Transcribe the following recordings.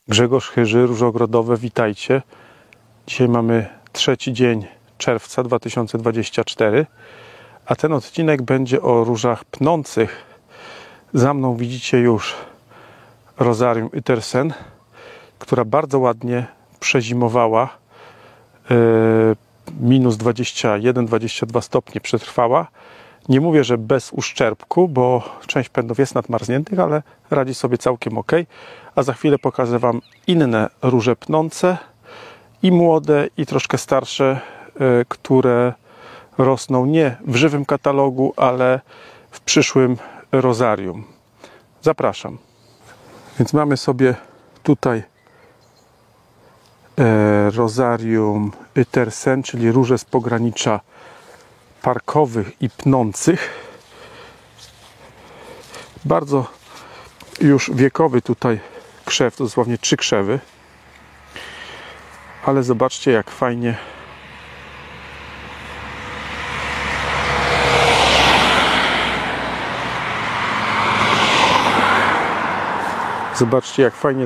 Grzegorz Chyży, Róże Ogrodowe, witajcie. Dzisiaj mamy 3 dzień czerwca 2024, a ten odcinek będzie o różach pnących. Za mną widzicie już Rosarium Utersen, która bardzo ładnie przezimowała. Minus 21-22 stopnie przetrwała. Nie mówię, że bez uszczerbku, bo część pędów jest nadmarzniętych, ale radzi sobie całkiem ok. A za chwilę pokażę Wam inne róże pnące, i młode, i troszkę starsze, które rosną nie w żywym katalogu, ale w przyszłym Rosarium. Zapraszam. Więc mamy sobie tutaj Rosarium Utersen, czyli róże z pogranicza parkowych i pnących. Bardzo już wiekowy tutaj krzew, to dosłownie 3 krzewy. Ale zobaczcie, jak fajnie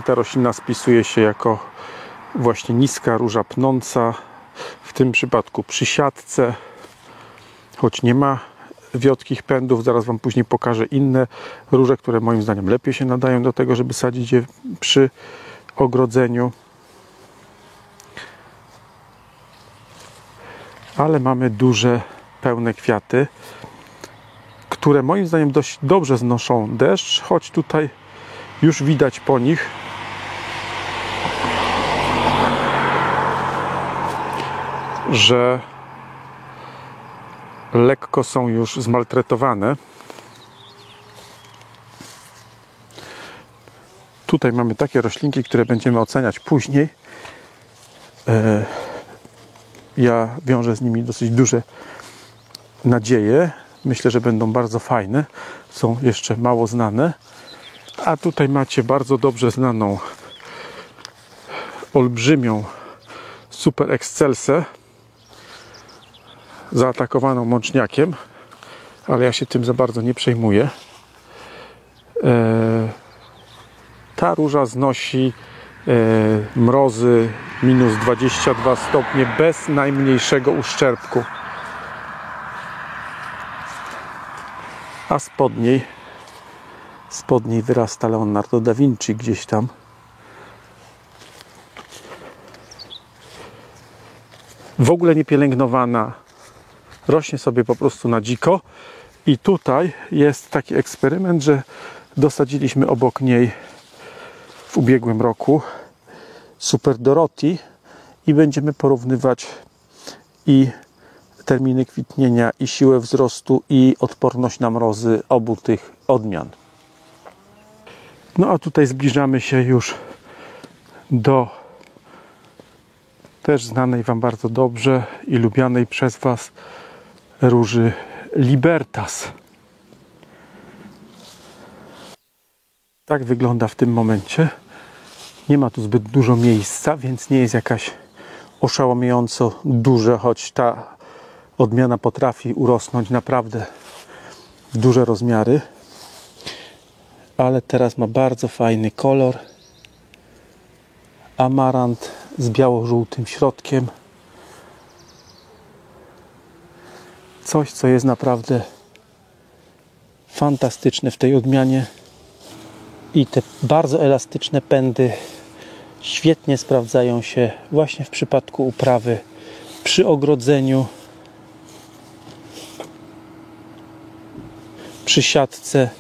ta roślina spisuje się jako właśnie niska róża pnąca, w tym przypadku przy siatce, choć nie ma wiotkich pędów. Zaraz Wam później pokażę inne róże, które moim zdaniem lepiej się nadają do tego, żeby sadzić je przy ogrodzeniu. Ale mamy duże, pełne kwiaty, które moim zdaniem dość dobrze znoszą deszcz, choć tutaj już widać po nich, że lekko są już zmaltretowane. Tutaj mamy takie roślinki, które będziemy oceniać później. Ja wiążę z nimi dosyć duże nadzieje. Myślę, że będą bardzo fajne. Są jeszcze mało znane. A tutaj macie bardzo dobrze znaną olbrzymią Super Excelsę, zaatakowaną mączniakiem, ale ja się tym za bardzo nie przejmuję. Ta róża znosi mrozy minus 22 stopnie bez najmniejszego uszczerbku. A spod niej wyrasta Leonardo da Vinci gdzieś tam. W ogóle nie pielęgnowana. Rośnie sobie po prostu na dziko. I tutaj jest taki eksperyment, że dosadziliśmy obok niej w ubiegłym roku Super Dorothy i będziemy porównywać i terminy kwitnienia, i siłę wzrostu, i odporność na mrozy obu tych odmian. No a tutaj zbliżamy się już do też znanej Wam bardzo dobrze i lubianej przez Was róży Libertas. Tak wygląda w tym momencie. Nie ma tu zbyt dużo miejsca, więc nie jest jakaś oszałamiająco duże, choć ta odmiana potrafi urosnąć naprawdę w duże rozmiary. Ale teraz ma bardzo fajny kolor. Amarant z biało-żółtym środkiem. Coś, co jest naprawdę fantastyczne w tej odmianie. I te bardzo elastyczne pędy świetnie sprawdzają się właśnie w przypadku uprawy przy ogrodzeniu, przy siatce,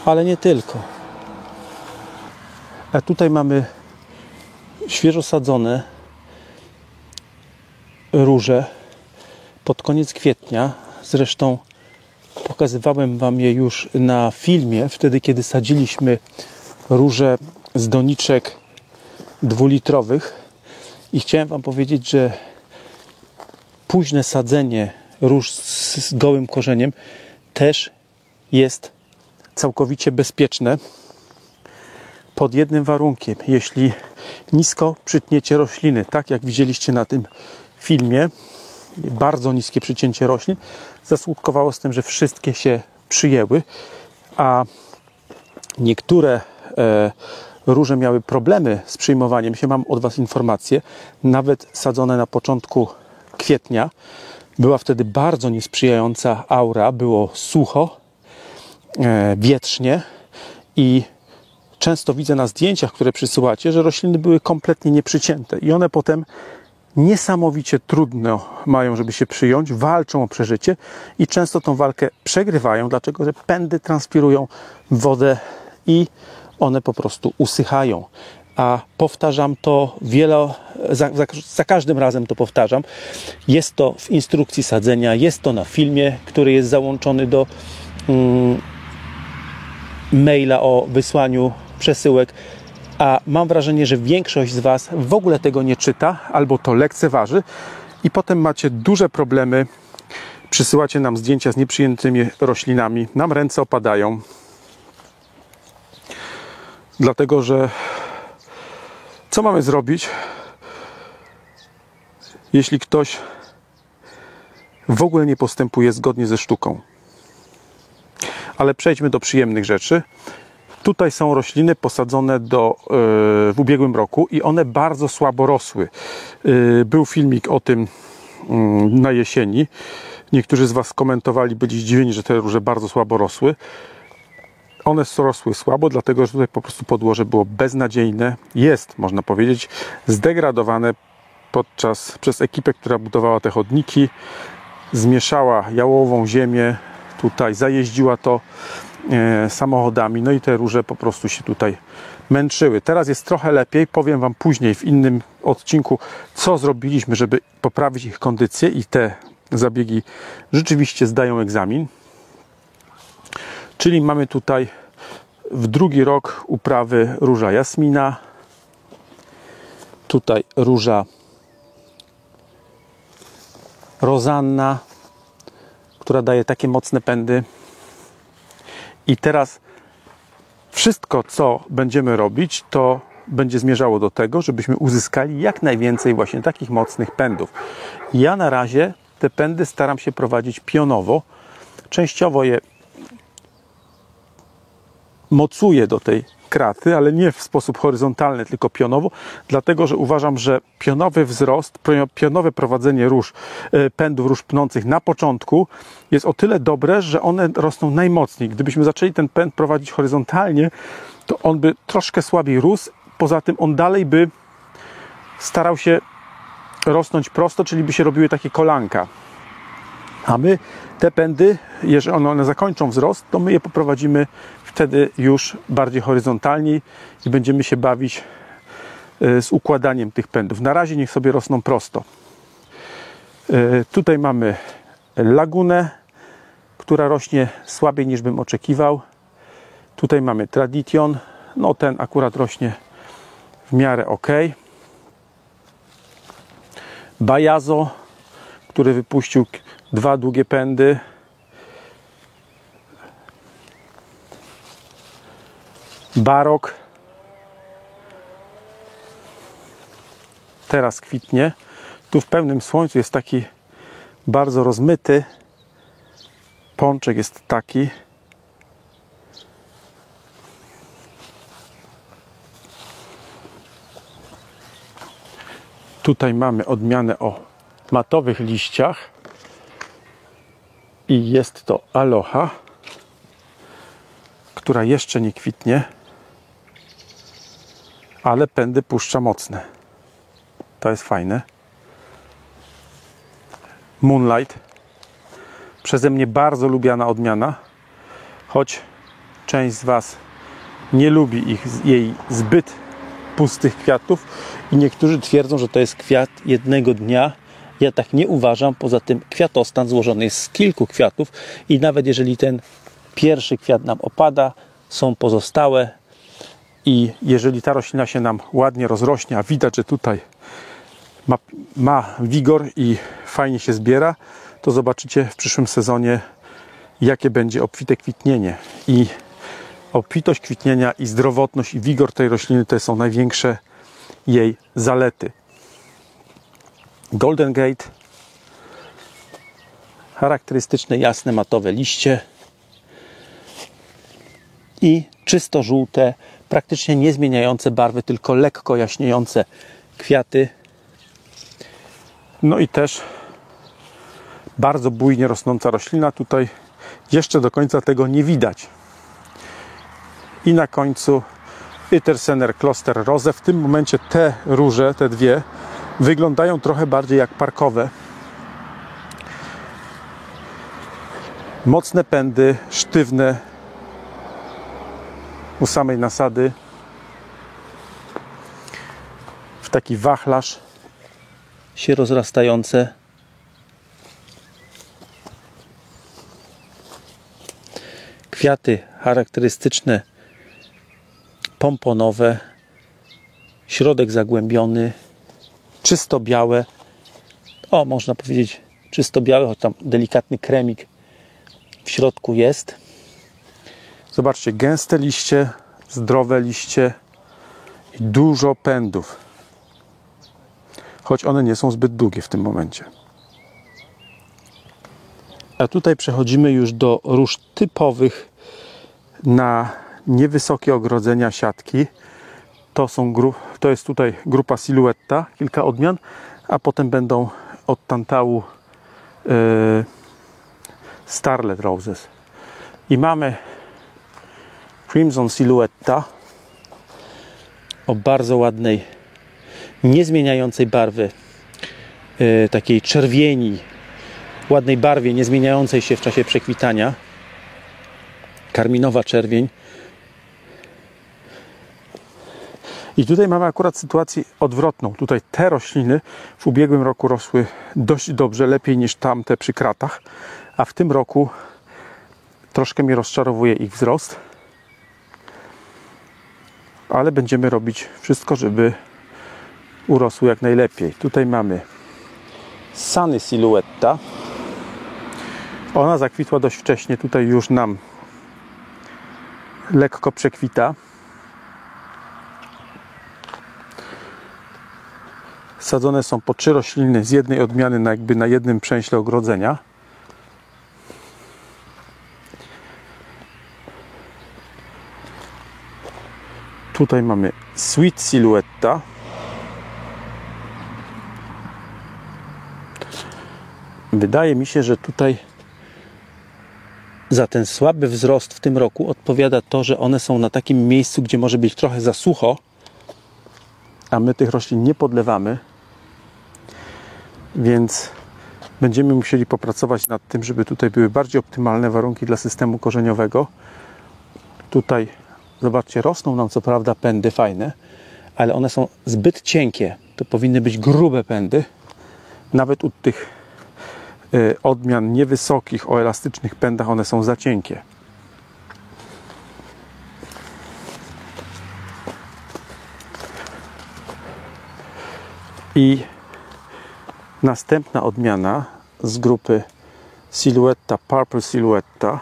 ale nie tylko. A tutaj mamy świeżo sadzone róże pod koniec kwietnia. Zresztą pokazywałem Wam je już na filmie, wtedy kiedy sadziliśmy róże z doniczek 2-litrowych. I chciałem Wam powiedzieć, że późne sadzenie róż z gołym korzeniem też jest całkowicie bezpieczne, pod jednym warunkiem: jeśli nisko przytniecie rośliny, tak jak widzieliście na tym filmie, bardzo niskie przycięcie roślin zaskutkowało z tym, że wszystkie się przyjęły, a niektóre róże miały problemy z przyjmowaniem się. Mam od Was informacje, nawet sadzone na początku kwietnia. Była wtedy bardzo niesprzyjająca aura, było sucho, wietrznie i często widzę na zdjęciach, które przysyłacie, że rośliny były kompletnie nieprzycięte i one potem niesamowicie trudno mają, żeby się przyjąć, walczą o przeżycie i często tą walkę przegrywają, dlatego że pędy transpirują wodę i one po prostu usychają. A powtarzam to za każdym razem to powtarzam. Jest to w instrukcji sadzenia, jest to na filmie, który jest załączony do maila o wysłaniu przesyłek. A mam wrażenie, że większość z Was w ogóle tego nie czyta albo to lekceważy i potem macie duże problemy. Przysyłacie nam zdjęcia z nieprzyjętymi roślinami, nam ręce opadają. Dlatego, że co mamy zrobić, jeśli ktoś w ogóle nie postępuje zgodnie ze sztuką? Ale przejdźmy do przyjemnych rzeczy. Tutaj są rośliny posadzone w ubiegłym roku i one bardzo słabo rosły. Był filmik o tym na jesieni. Niektórzy z Was komentowali, byli zdziwieni, że te róże bardzo słabo rosły. One rosły słabo, dlatego że tutaj po prostu podłoże było beznadziejne. Jest, można powiedzieć, zdegradowane przez ekipę, która budowała te chodniki. Zmieszała jałową ziemię, tutaj zajeździła to samochodami, no i te róże po prostu się tutaj męczyły. Teraz jest trochę lepiej, powiem Wam później w innym odcinku, co zrobiliśmy, żeby poprawić ich kondycję i te zabiegi rzeczywiście zdają egzamin. Czyli mamy tutaj w drugi rok uprawy róża Jasmina, tutaj róża Rozanna, która daje takie mocne pędy. I teraz wszystko, co będziemy robić, to będzie zmierzało do tego, żebyśmy uzyskali jak najwięcej właśnie takich mocnych pędów. Ja na razie te pędy staram się prowadzić pionowo. Częściowo je mocuję do tej kraty, ale nie w sposób horyzontalny, tylko pionowo, dlatego, że uważam, że pionowy wzrost, pionowe prowadzenie pędów róż pnących na początku jest o tyle dobre, że one rosną najmocniej. Gdybyśmy zaczęli ten pęd prowadzić horyzontalnie, to on by troszkę słabiej rósł. Poza tym on dalej by starał się rosnąć prosto, czyli by się robiły takie kolanka. A my te pędy, jeżeli one zakończą wzrost, to my je poprowadzimy wtedy już bardziej horyzontalnie i będziemy się bawić z układaniem tych pędów. Na razie niech sobie rosną prosto. Tutaj mamy lagunę, która rośnie słabiej niż bym oczekiwał. Tutaj mamy Tradition. No ten akurat rośnie w miarę ok. Bajazo, który wypuścił 2 długie pędy. Barok. Teraz kwitnie. Tu w pełnym słońcu jest taki bardzo rozmyty. Pączek jest taki. Tutaj mamy odmianę o matowych liściach. I jest to Aloha, która jeszcze nie kwitnie, ale pędy puszcza mocne. To jest fajne. Moonlight. Przeze mnie bardzo lubiana odmiana, choć część z Was nie lubi jej zbyt pustych kwiatów i niektórzy twierdzą, że to jest kwiat jednego dnia. Ja tak nie uważam. Poza tym kwiatostan złożony jest z kilku kwiatów i nawet jeżeli ten pierwszy kwiat nam opada, są pozostałe i jeżeli ta roślina się nam ładnie rozrośnie, a widać, że tutaj ma wigor i fajnie się zbiera, to zobaczycie w przyszłym sezonie, jakie będzie obfite kwitnienie. I obfitość kwitnienia i zdrowotność i wigor tej rośliny to są największe jej zalety. Golden Gate, charakterystyczne jasne matowe liście i czysto żółte, praktycznie nie zmieniające barwy, tylko lekko jaśniejące kwiaty. No i też bardzo bujnie rosnąca roślina. Tutaj jeszcze do końca tego nie widać. I na końcu Yttersener Kloster Rose. W tym momencie te róże, te dwie, wyglądają trochę bardziej jak parkowe. Mocne pędy, sztywne u samej nasady. W taki wachlarz się rozrastające. Kwiaty charakterystyczne, pomponowe, środek zagłębiony, czysto białe. O, można powiedzieć czysto białe, choć tam delikatny kremik w środku jest. Zobaczcie, gęste liście, zdrowe liście i dużo pędów. Choć one nie są zbyt długie w tym momencie. A tutaj przechodzimy już do róż typowych na niewysokie ogrodzenia siatki. To jest tutaj grupa Siluetta, kilka odmian, a potem będą od Tantału Starlet Roses. I mamy Crimson Siluetta o bardzo ładnej, niezmieniającej barwy, takiej czerwieni, ładnej barwie, niezmieniającej się w czasie przekwitania. Karminowa czerwień. I tutaj mamy akurat sytuację odwrotną. Tutaj te rośliny w ubiegłym roku rosły dość dobrze, lepiej niż tamte przy kratach, a w tym roku troszkę mnie rozczarowuje ich wzrost. Ale będziemy robić wszystko, żeby urosły jak najlepiej. Tutaj mamy Sunny Siluetta. Ona zakwitła dość wcześnie. Tutaj już nam lekko przekwita. Sadzone są po 3 rośliny z jednej odmiany na jednym przęśle ogrodzenia. Tutaj mamy Sweet Siluetta. Wydaje mi się, że tutaj za ten słaby wzrost w tym roku odpowiada to, że one są na takim miejscu, gdzie może być trochę za sucho, a my tych roślin nie podlewamy, więc będziemy musieli popracować nad tym, żeby tutaj były bardziej optymalne warunki dla systemu korzeniowego. Tutaj, zobaczcie, rosną nam co prawda pędy fajne, ale one są zbyt cienkie. To powinny być grube pędy. Nawet u tych odmian niewysokich, o elastycznych pędach one są za cienkie. I następna odmiana z grupy Siluetta, Purple Siluetta,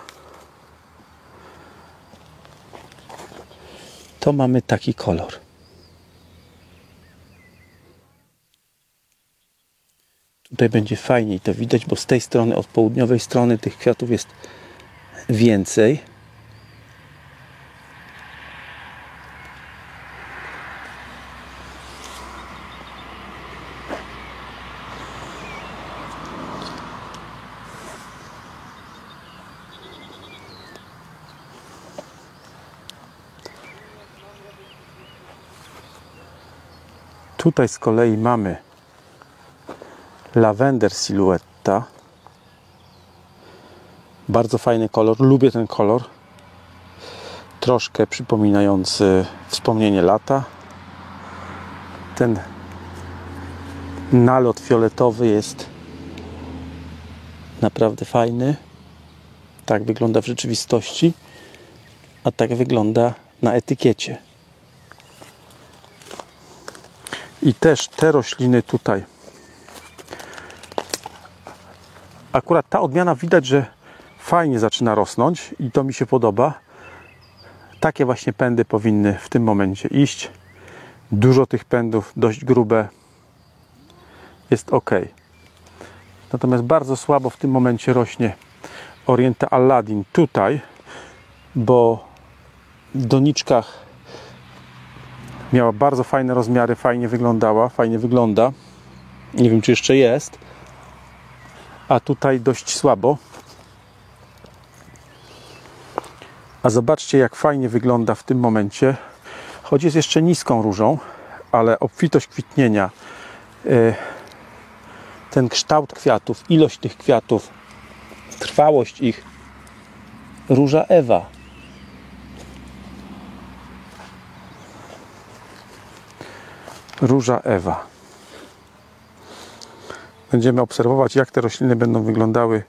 to mamy taki kolor. Tutaj będzie fajniej to widać, bo z tej strony, od południowej strony tych kwiatów jest więcej. Tutaj z kolei mamy Lavender Siluetta. Bardzo fajny kolor. Lubię ten kolor. Troszkę przypominający wspomnienie lata. Ten nalot fioletowy jest naprawdę fajny. Tak wygląda w rzeczywistości, a tak wygląda na etykiecie. I też te rośliny tutaj. Akurat ta odmiana widać, że fajnie zaczyna rosnąć i to mi się podoba. Takie właśnie pędy powinny w tym momencie iść. Dużo tych pędów, dość grube. Jest ok. Natomiast bardzo słabo w tym momencie rośnie Oriental Aladdin tutaj, bo w doniczkach Miała bardzo fajne rozmiary, fajnie wyglądała, fajnie wygląda. Nie wiem, czy jeszcze jest. A tutaj dość słabo. A zobaczcie, jak fajnie wygląda w tym momencie. Choć jest jeszcze niską różą, ale obfitość kwitnienia, ten kształt kwiatów, ilość tych kwiatów, trwałość ich. Róża Ewa. Róża Ewa. Będziemy obserwować, jak te rośliny będą wyglądały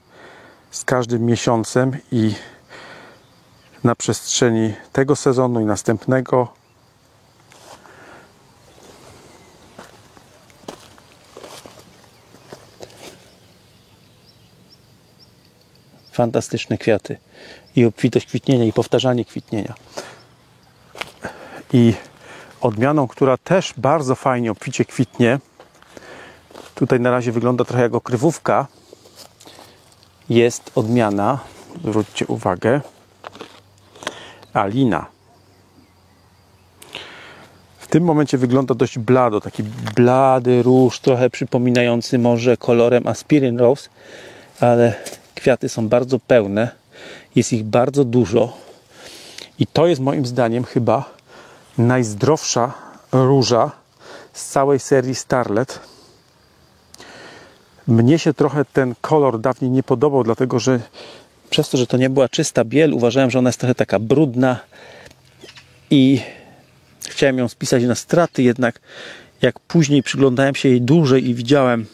z każdym miesiącem i na przestrzeni tego sezonu i następnego. Fantastyczne kwiaty i obfitość kwitnienia i powtarzanie kwitnienia. I odmianą, która też bardzo fajnie obficie kwitnie, tutaj na razie wygląda trochę jak okrywówka, jest odmiana, zwróćcie uwagę, Alina. W tym momencie wygląda dość blado, taki blady róż, trochę przypominający może kolorem Aspirin Rose, ale kwiaty są bardzo pełne, jest ich bardzo dużo i to jest moim zdaniem chyba najzdrowsza róża z całej serii Starlet. Mnie się trochę ten kolor dawniej nie podobał, dlatego że przez to, że to nie była czysta biel, uważałem, że ona jest trochę taka brudna i chciałem ją spisać na straty, jednak jak później przyglądałem się jej dłużej i widziałem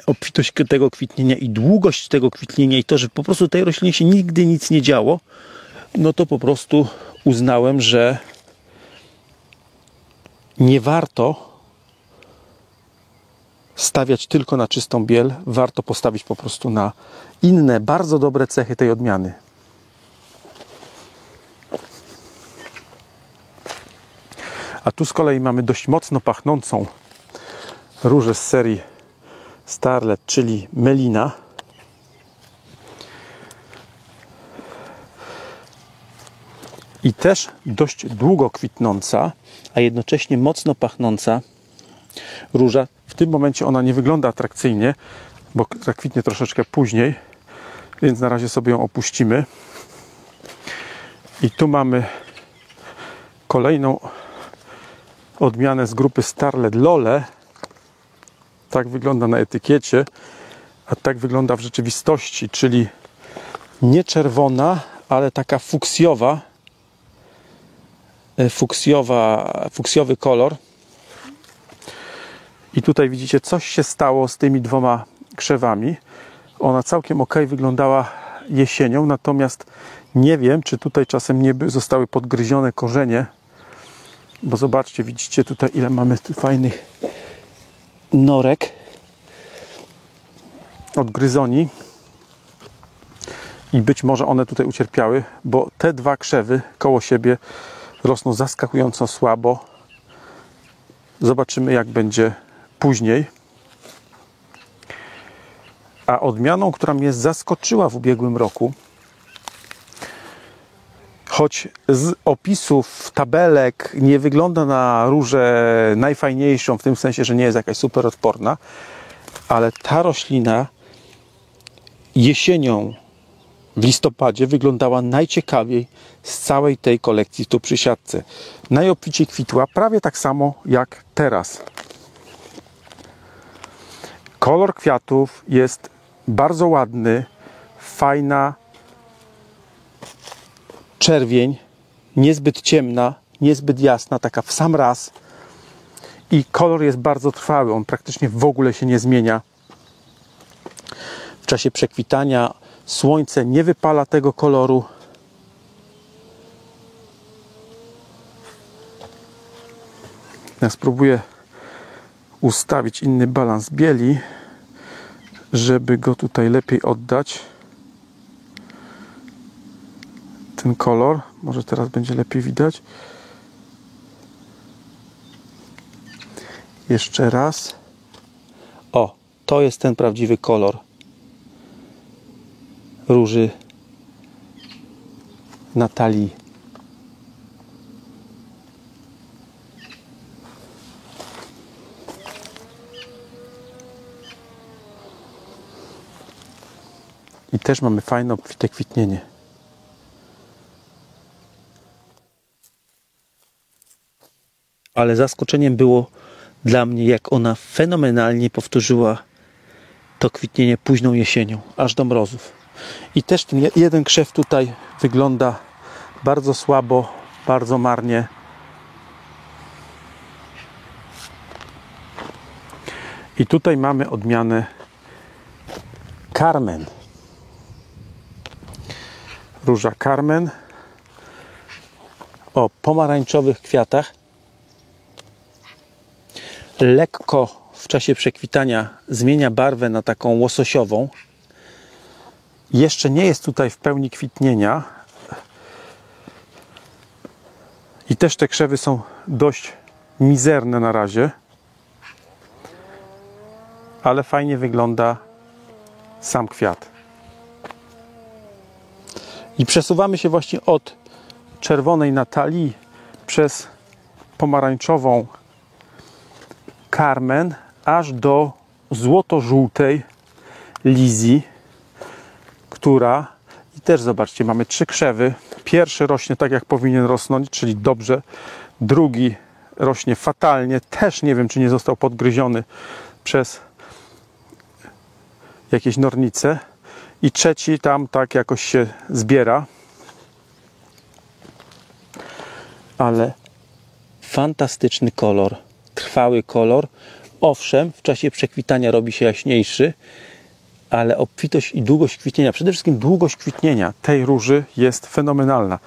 obfitość tego kwitnienia i długość tego kwitnienia i to, że po prostu tej roślinie się nigdy nic nie działo, no to po prostu uznałem, że nie warto stawiać tylko na czystą biel, warto postawić po prostu na inne, bardzo dobre cechy tej odmiany. A tu z kolei mamy dość mocno pachnącą różę z serii Starlet, czyli Melina. I też dość długo kwitnąca, a jednocześnie mocno pachnąca róża. W tym momencie ona nie wygląda atrakcyjnie, bo zakwitnie troszeczkę później, więc na razie sobie ją opuścimy. I tu mamy kolejną odmianę z grupy Starlet Lole. Tak wygląda na etykiecie, a tak wygląda w rzeczywistości, czyli nie czerwona, ale taka fuksjowy kolor. I tutaj widzicie, coś się stało z tymi dwoma krzewami. Ona całkiem ok wyglądała jesienią, natomiast nie wiem, czy tutaj czasem nie zostały podgryzione korzenie, bo zobaczcie, widzicie tutaj, ile mamy tu fajnych norek od gryzoni i być może one tutaj ucierpiały, bo te dwa krzewy koło siebie rosną zaskakująco słabo. Zobaczymy, jak będzie później. A odmianą, która mnie zaskoczyła w ubiegłym roku, choć z opisów, tabelek nie wygląda na różę najfajniejszą, w tym sensie, że nie jest jakaś super odporna, ale ta roślina jesienią, w listopadzie wyglądała najciekawiej z całej tej kolekcji tu przy siatce. Najobficiej kwitła, prawie tak samo jak teraz. Kolor kwiatów jest bardzo ładny, fajna czerwień, niezbyt ciemna, niezbyt jasna, taka w sam raz. I kolor jest bardzo trwały, on praktycznie w ogóle się nie zmienia. W czasie przekwitania słońce nie wypala tego koloru. Ja spróbuję ustawić inny balans bieli, żeby go tutaj lepiej oddać. Ten kolor, może teraz będzie lepiej widać. Jeszcze raz. O, to jest ten prawdziwy kolor róży Natalii. I też mamy fajne, obfite kwitnienie. Ale zaskoczeniem było dla mnie, jak ona fenomenalnie powtórzyła to kwitnienie późną jesienią, aż do mrozów. I też ten jeden krzew tutaj wygląda bardzo słabo, bardzo marnie. I tutaj mamy odmianę Carmen. Róża Carmen o pomarańczowych kwiatach. Lekko w czasie przekwitania zmienia barwę na taką łososiową. Jeszcze nie jest tutaj w pełni kwitnienia. I też te krzewy są dość mizerne na razie. Ale fajnie wygląda sam kwiat. I przesuwamy się właśnie od czerwonej Natalii przez pomarańczową Carmen aż do złoto-żółtej Lizzie, która, i też zobaczcie, mamy 3 krzewy. Pierwszy rośnie tak, jak powinien rosnąć, czyli dobrze. Drugi rośnie fatalnie. Też nie wiem, czy nie został podgryziony przez jakieś nornice. I trzeci tam tak jakoś się zbiera. Ale fantastyczny kolor. Trwały kolor. Owszem, w czasie przekwitania robi się jaśniejszy, ale obfitość i długość kwitnienia, przede wszystkim długość kwitnienia tej róży jest fenomenalna.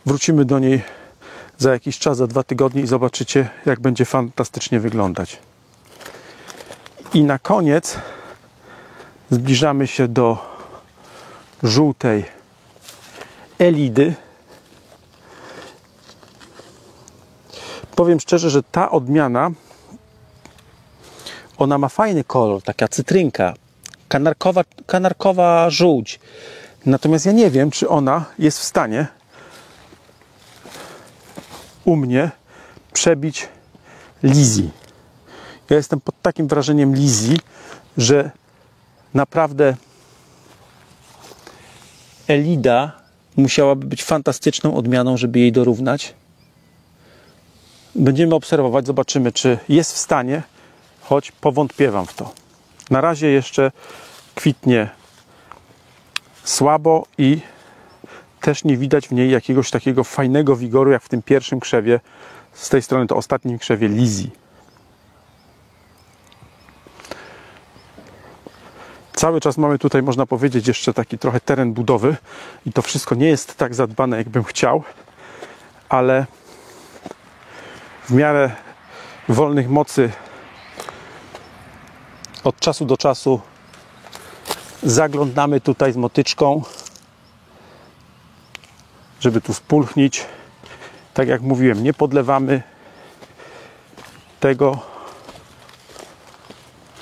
Wrócimy do niej za jakiś czas, za 2 tygodnie i zobaczycie, jak będzie fantastycznie wyglądać. I na koniec zbliżamy się do żółtej Elidy. Powiem szczerze, że ta odmiana, ona ma fajny kolor, taka cytrynka, kanarkowa żółć. Natomiast ja nie wiem, czy ona jest w stanie u mnie przebić Lizzie. Ja jestem pod takim wrażeniem Lizzie, że naprawdę Elida musiałaby być fantastyczną odmianą, żeby jej dorównać. Będziemy obserwować, zobaczymy, czy jest w stanie, choć powątpiewam w to. Na razie jeszcze kwitnie słabo i też nie widać w niej jakiegoś takiego fajnego wigoru, jak w tym pierwszym krzewie. Z tej strony to ostatnim krzewie Lizzie. Cały czas mamy tutaj, można powiedzieć, jeszcze taki trochę teren budowy i to wszystko nie jest tak zadbane, jakbym chciał, ale w miarę wolnych mocy od czasu do czasu zaglądamy tutaj z motyczką, żeby tu spulchnić. Tak jak mówiłem, nie podlewamy tego.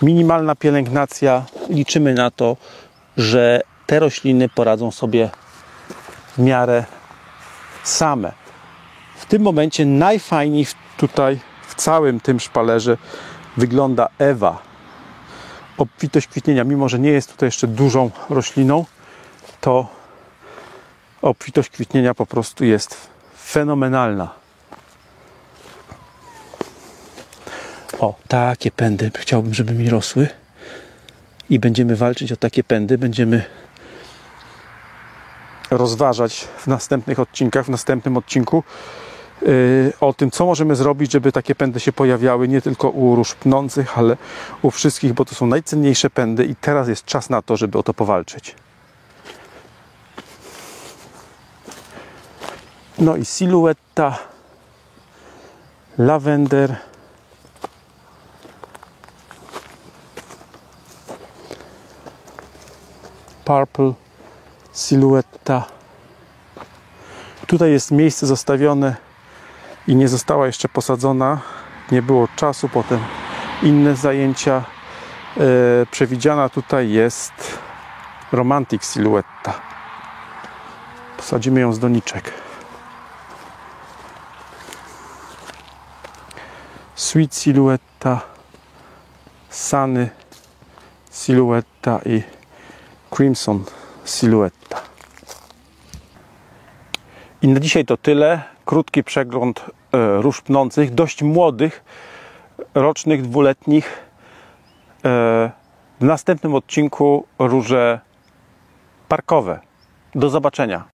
Minimalna pielęgnacja. Liczymy na to, że te rośliny poradzą sobie w miarę same. W tym momencie najfajniej tutaj w całym tym szpalerze wygląda Ewa. Obfitość kwitnienia, mimo że nie jest tutaj jeszcze dużą rośliną, to obfitość kwitnienia po prostu jest fenomenalna. O, takie pędy chciałbym, żeby mi rosły. I będziemy walczyć o takie pędy. Będziemy rozważać w następnych odcinkach, w następnym odcinku o tym, co możemy zrobić, żeby takie pędy się pojawiały nie tylko u róż pnących, ale u wszystkich, bo to są najcenniejsze pędy i teraz jest czas na to, żeby o to powalczyć. No i Siluetta, Lavender, Purple, Siluetta. Tutaj jest miejsce zostawione i nie została jeszcze posadzona. Nie było czasu, potem inne zajęcia. Przewidziana tutaj jest Romantic Siluetta. Posadzimy ją z doniczek. Sweet Siluetta, Sunny Siluetta i Crimson Silhouette. I na dzisiaj to tyle. Krótki przegląd róż pnących, dość młodych, rocznych, dwuletnich. W następnym odcinku róże parkowe. Do zobaczenia.